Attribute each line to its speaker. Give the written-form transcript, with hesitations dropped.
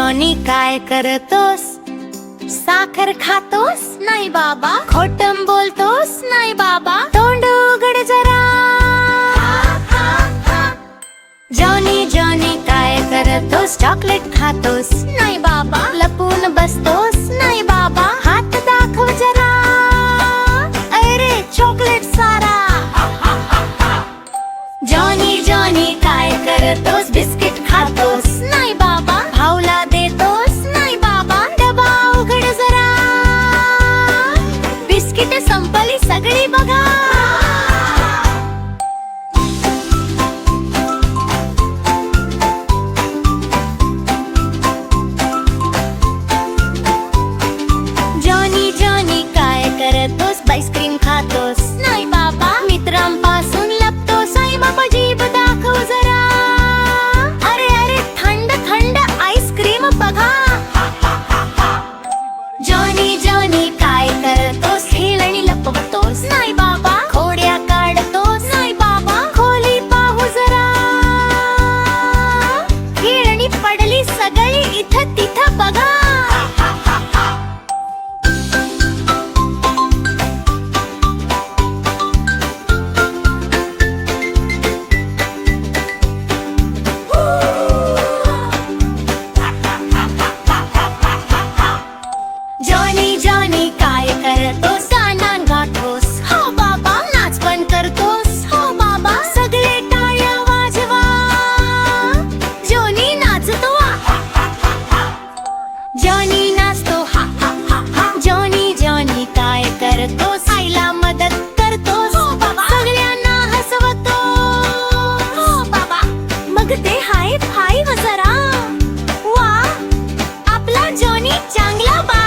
Speaker 1: Johnny काय करतोस? साखर खातोस? नाही बाबा. खोटं बोलतोस? नाही बाबा. तोंड उघड जरा. जॉनी जॉनी काय करतोस? चॉकलेट खातोस? नाही बाबा. लपून बसतोस? नाही बाबा. हात दाखव जरा. अरे चॉकलेट सारा. जॉनी जॉनी काय करतोस? बिस्किट खातोस? नाही बाबा. भाऊला देतोस? नाही बाबा. डबा उघड जरा. बिस्किट संपली सगळी बघा. जॉनी जॉनी काय करतोस? आईस्क्रीम खातोस? नाही बाबा. मित्रांपासून लपतोस? आई बाबा जीभ दाखव जरा. अरे अरे थंड थंड आईस्क्रीम बघा. जॉनी जॉनी काय करतोस? खेळणी लपवतोस? नाही बाबा. खोड्या काढतोस? नाही बाबा. खोली पाहू जरा. खेळणी पडली सगळी इथं तिथं बघा. जॉनी जॉनी काय करतोस? गाणं गातोस? हो बाबा. नाच पण करतोस? हो बाबा. सगळे टाळ्या वाजवा. जॉनी नाचतो. जॉनी नाचतो. हा हा हा हा. जॉनी जॉनी काय करतोस? आईला मदत करतोस? हो बाबा. सगळ्यांना हसवतो. हो बाबा. मग ते हाय फाईव्ह जरा. वा आपला जॉनी चांगला बा.